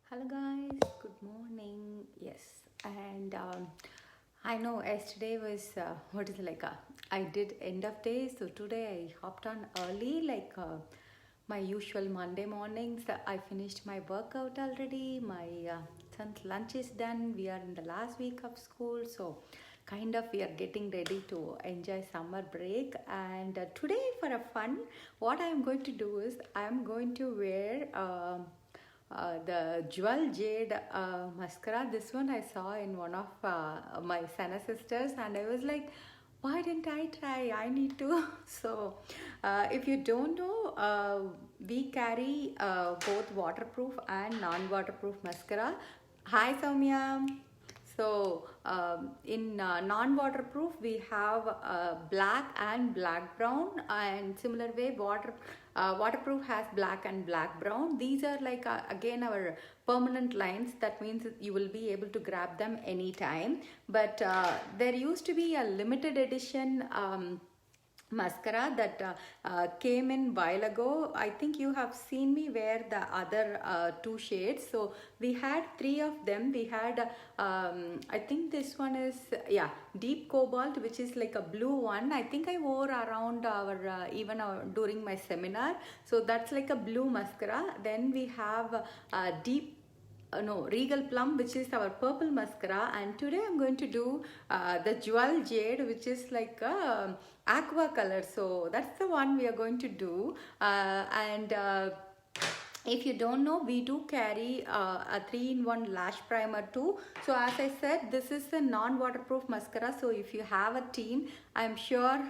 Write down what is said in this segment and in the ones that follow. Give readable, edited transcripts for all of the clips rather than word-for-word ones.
Hello guys, good morning. Yes, and I know yesterday was I did end of day, so today I hopped on early my usual Monday mornings. I finished my workout already. My son's lunch is done. We are in the last week of school, so kind of we are getting ready to enjoy summer break. And today, for a fun, what I am going to do is I am going to wear. The Jewel Jade mascara. This one I saw in one of my Sana sisters, and I was like, why didn't I try? I need to. So, if you don't know, we carry both waterproof and non-waterproof mascara. Hi, Soumya. So in non-waterproof we have black and black brown, and similar way waterproof has black and black brown. These are like again our permanent lines. That means you will be able to grab them anytime. But there used to be a limited edition mascara that came in while ago. I think you have seen me wear the other two shades. So we had three of them. We had I think this one is deep cobalt, which is like a blue one. I think I wore around our even during my seminar. So that's like a blue mascara. Then we have deep Regal Plum, which is our purple mascara, and today I'm going to do the Jewel Jade, which is like a aqua color. So that's the one we are going to do. And if you don't know, we do carry a 3-in-1 lash primer too. So as I said, this is a non-waterproof mascara. So if you have a teen, I'm sure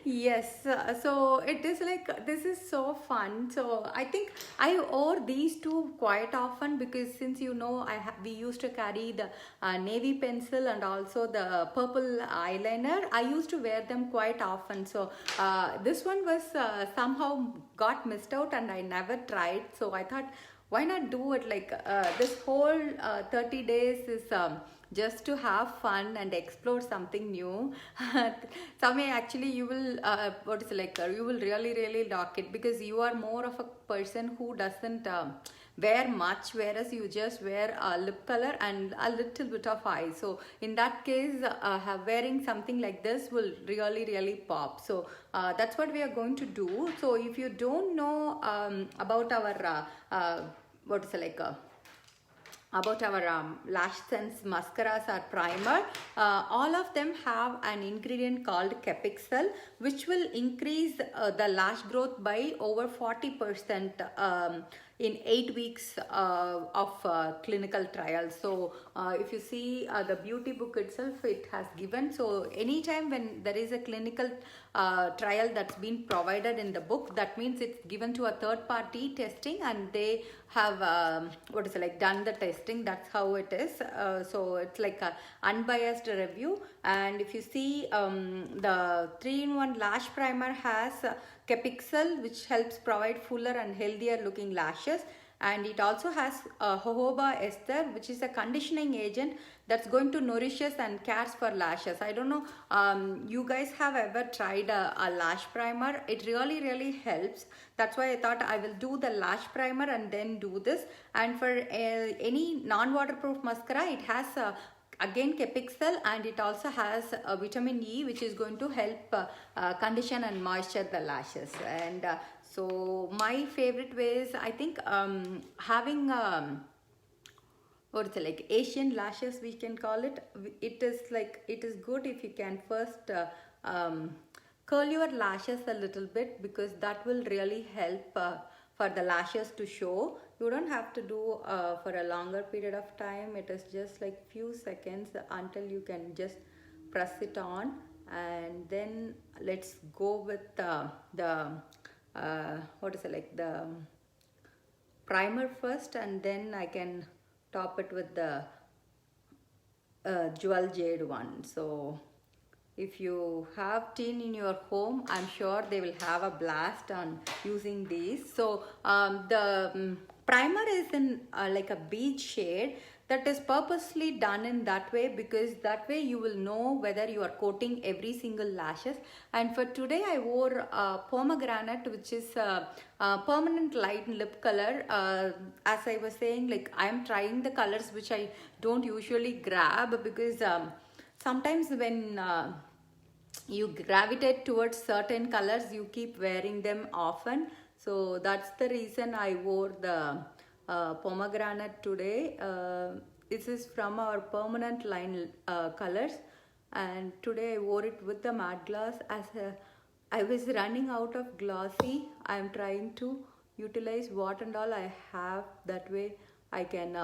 yes, so it is like this is so fun. So I think I wore these two quite often because since we used to carry the navy pencil and also the purple eyeliner. I used to wear them quite often. So this one was somehow got missed out and I never tried. So I thought, why not do it like this whole 30 days is just to have fun and explore something new. Someday actually you will you will really lock it, because you are more of a person who doesn't wear much, whereas you just wear a lip color and a little bit of eye. So in that case wearing something like this will really pop. So that's what we are going to do. So if you don't know about our about our lash sense mascaras or primer, all of them have an ingredient called Capixel, which will increase the lash growth by over 40% in 8 weeks of clinical trials. So if you see the beauty book itself, it has given. So anytime when there is a clinical trial that's been provided in the book, that means it's given to a third party testing, and they have done the testing. That's how it is. So it's like a unbiased review. And if you see the 3-in-1 lash primer has Capixel, which helps provide fuller and healthier looking lashes, and it also has jojoba ester, which is a conditioning agent that's going to nourishes and cares for lashes. I don't know you guys have ever tried a lash primer. It really helps. That's why I thought I will do the lash primer and then do this. And for any non-waterproof mascara, it has again Capixel, and it also has vitamin E, which is going to help condition and moisture the lashes. And so my favorite ways, I think having Asian lashes, we can call it. It is good if you can first curl your lashes a little bit, because that will really help for the lashes to show. You don't have to do for a longer period of time. It is just like few seconds until you can just press it on. And then let's go with the primer first, and then I can top it with the Jewel Jade one. So if you have teen in your home, I'm sure they will have a blast on using these. So the primer is in like a beige shade. that is purposely done in that way, because that way you will know whether you are coating every single lashes. And for today I wore pomegranate, which is a permanent light lip color. As I was saying, like I am trying the colors which I don't usually grab, because sometimes when you gravitate towards certain colors, you keep wearing them often. So that's the reason I wore the pomegranate today. This is from our permanent line colors, and today I wore it with the matte gloss. As I was running out of glossy, I am trying to utilize what and all I have. That way I can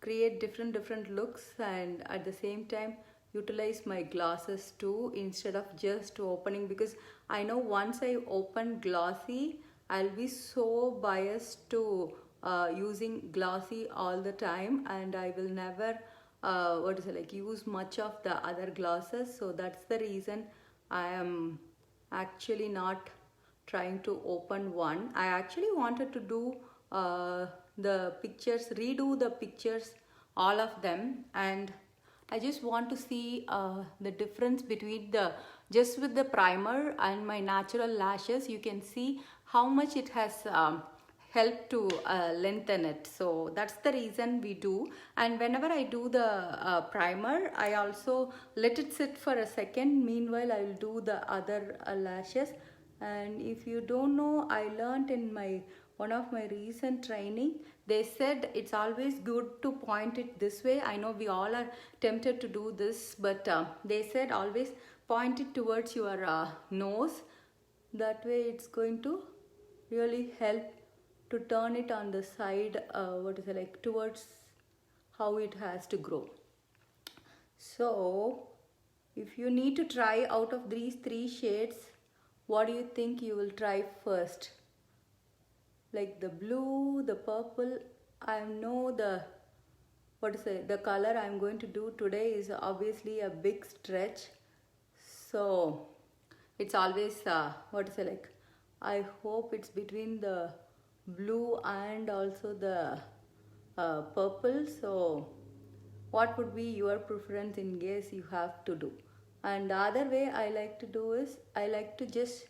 create different looks, and at the same time utilize my glosses too, instead of just opening, because I know once I open glossy I'll be so biased to using glossy all the time, and I will never use much of the other glosses. So that's the reason I am actually not trying to open one. I actually wanted to do the pictures, redo the pictures, all of them, and I just want to see the difference between the just with the primer and my natural lashes. You can see how much it has helped to lengthen it. So that's the reason we do. And whenever I do the primer, I also let it sit for a second. Meanwhile, I will do the other lashes. And if you don't know, I learned in one of my recent training, they said it's always good to point it this way. I know we all are tempted to do this, but they said always point it towards your nose. That way it's going to really help to turn it on the side, towards how it has to grow. So if you need to try out of these 3 shades, what do you think you will try first? Like the blue, the purple. I know the color I'm going to do today is obviously a big stretch. So it's always I hope it's between the blue and also the purple. So what would be your preference in case you have to do? And the other way I like to do is I like to just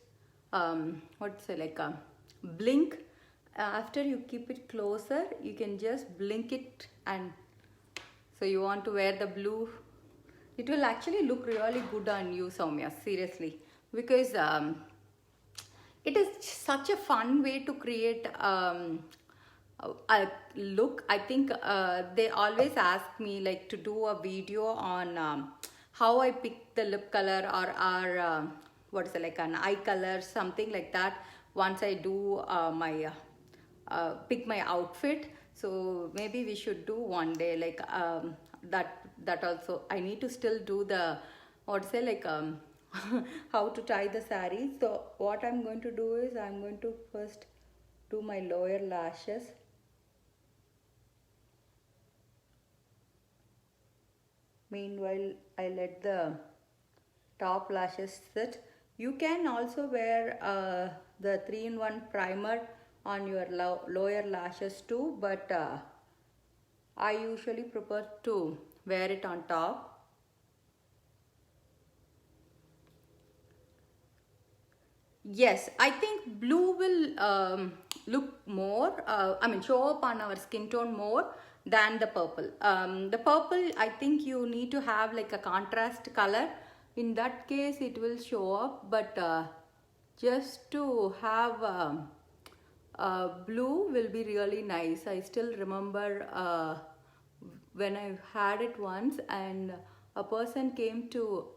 blink. After you keep it closer, you can just blink it. And so you want to wear the blue, it will actually look really good on you, Soumya, seriously, because it is such a fun way to create a look. I think they always ask me like to do a video on how I pick the lip color, or an eye color, something like that, once I do my pick my outfit. So maybe we should do one day like that also. I need to still do the how to tie the saree. So what I'm going to do is I'm going to first do my lower lashes. Meanwhile, I let the top lashes sit. You can also wear the 3-in-1 primer on your lower lashes too, but I usually prefer to wear it on top. Yes, I think blue will look more, show up on our skin tone more than the purple. The purple, I think you need to have like a contrast color. In that case, it will show up, but just to have blue will be really nice. I still remember when I had it once, and a person came to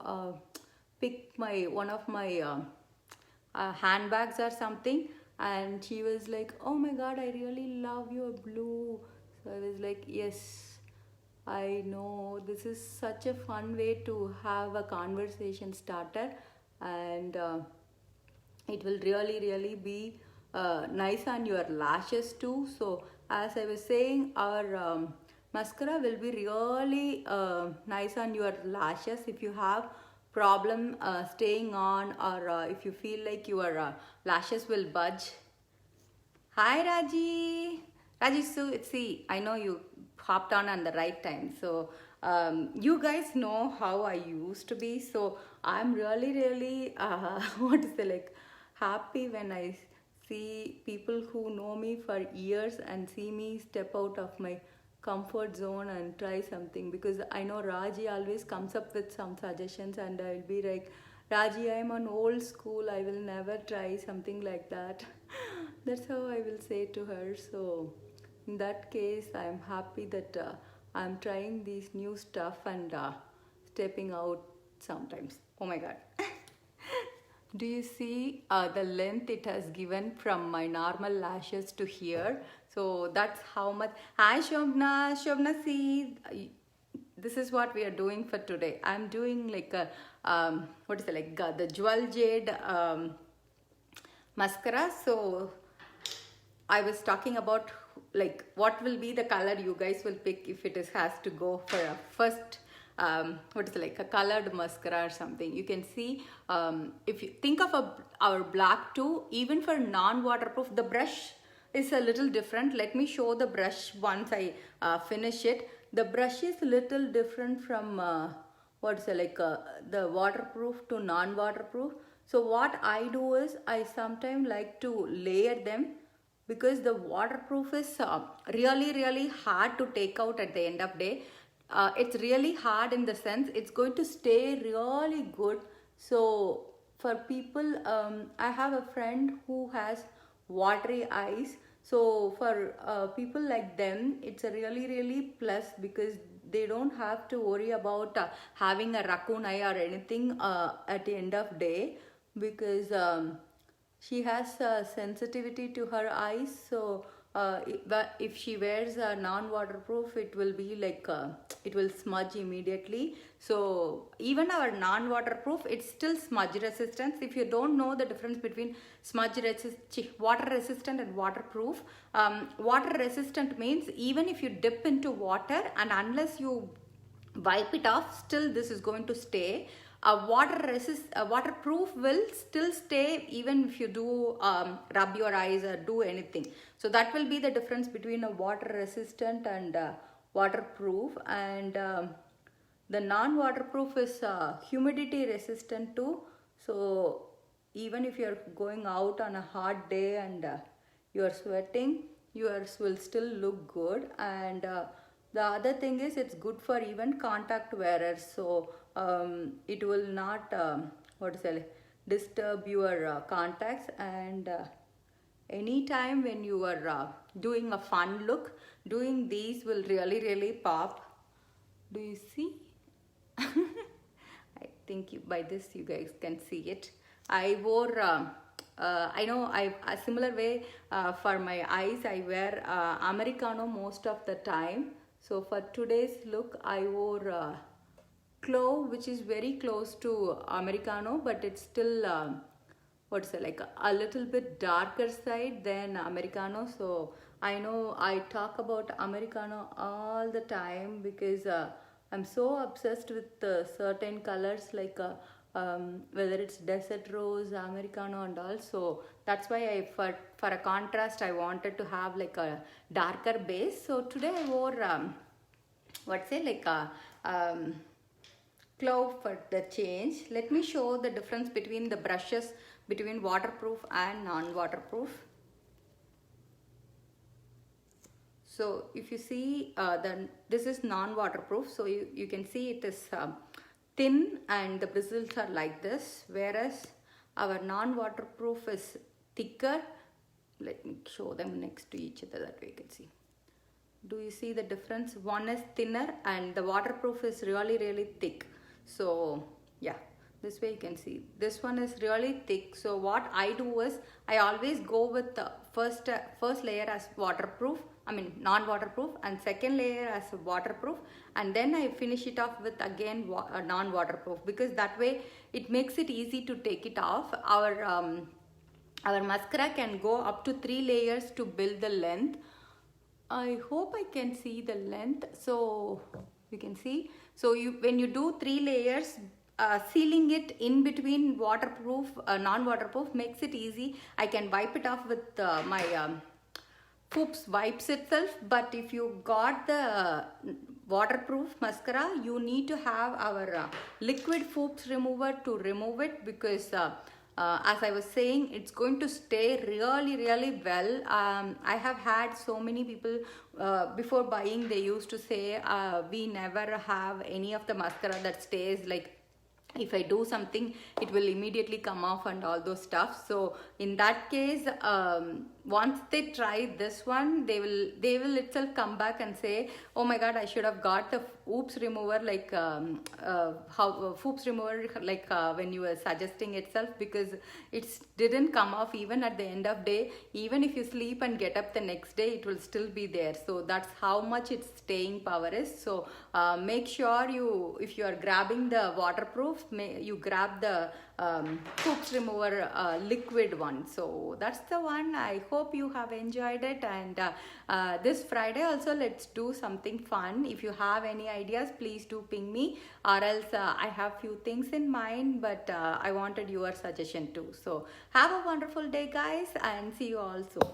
pick one of my handbags or something, and she was like, oh my god, I really love your blue. So I was like, yes, I know, this is such a fun way to have a conversation starter, and it will really be nice on your lashes too. So as I was saying, our mascara will be really nice on your lashes. If you have problem staying on, or if you feel like your lashes will budge. Hi Raji. Raji, so see, I know hopped on the right time. So you guys know how I used to be, so I'm really what is it, like, happy when I see people who know me for years and see me step out of my comfort zone and try something, because I know Raji always comes up with some suggestions and I'll be like, Raji, I'm on old school, I will never try something like that. That's how I will say to her. So in that case, I'm happy that I'm trying these new stuff and stepping out sometimes. Oh my god. Do you see the length it has given from my normal lashes to here? So that's how much. Hi Shobna, Shobna, see, this is what we are doing for today. I'm doing like a, what is it, like the Jewel Jade mascara. So I was talking about like what will be the color you guys will pick if it has to go for a first what is it, like a colored mascara or something. You can see if you think of our black too, even for non-waterproof, the brush is a little different. Let me show the brush once I finish it. The brush is a little different from what's it, like the waterproof to non-waterproof. So what I do is I sometimes like to layer them, because the waterproof is really hard to take out at the end of day. It's really hard in the sense it's going to stay really good. So for people, I have a friend who has watery eyes. So for people like them, it's a really plus, because they don't have to worry about having a raccoon eye or anything at the end of day, because she has sensitivity to her eyes. So if she wears a non-waterproof, it will be like it will smudge immediately. So even our non-waterproof, it's still smudge resistant. If you don't know the difference between water resistant and waterproof, water resistant means even if you dip into water and unless you wipe it off, still this is going to stay. Waterproof will still stay even if you do rub your eyes or do anything. So that will be the difference between a water resistant and waterproof. And the non-waterproof is humidity resistant too. So even if you're going out on a hot day and you're sweating, yours will still look good. And the other thing is it's good for even contact wearers. So it will not what is it, disturb your contacts. And anytime when you are doing a fun look, doing these will really pop. Do you see? I think by this you guys can see it. I wore I know a similar way for my eyes I wear Americano most of the time. So for today's look I wore Clove, which is very close to Americano, but it's still what's it, like a little bit darker side than Americano. So I know I talk about Americano all the time, because I'm so obsessed with certain colors, like whether it's Desert Rose, Americano and all. So that's why for a contrast I wanted to have like a darker base. So today I wore what's it, like a Clove for the change. Let me show the difference between the brushes between waterproof and non-waterproof. So if you see this is non-waterproof, so you can see it is thin and the bristles are like this, whereas our non-waterproof is thicker. Let me show them next to each other, that way you can see. Do you see the difference? One is thinner and the waterproof is really thick. So yeah, this way you can see this one is really thick. So what I do is I always go with the first layer as waterproof, I mean non-waterproof, and second layer as waterproof, and then I finish it off with again non-waterproof, because that way it makes it easy to take it off. Our mascara can go up to 3 layers to build the length. I hope I can see the length. So you can see, so when you do 3 layers, sealing it in between waterproof non-waterproof makes it easy. I can wipe it off with my Foops wipes itself, but if you got the waterproof mascara, you need to have our liquid Foops remover to remove it, because as I was saying, it's going to stay really well. I have had so many people before buying, they used to say we never have any of the mascara that stays, like if I do something it will immediately come off and all those stuff. So in that case, once they try this one, they will itself come back and say, oh my god, I should have got the oops remover, like Foops remover, like when you were suggesting itself, because it didn't come off even at the end of day. Even if you sleep and get up the next day, it will still be there. So that's how much its staying power is. So make sure you, if you are grabbing the waterproof, you grab the Foops remover liquid one. So that's the one. I hope you have enjoyed it, and this Friday also let's do something fun. If you have any ideas, please do ping me, or else I have few things in mind, but I wanted your suggestion too. So have a wonderful day guys, and see you all soon.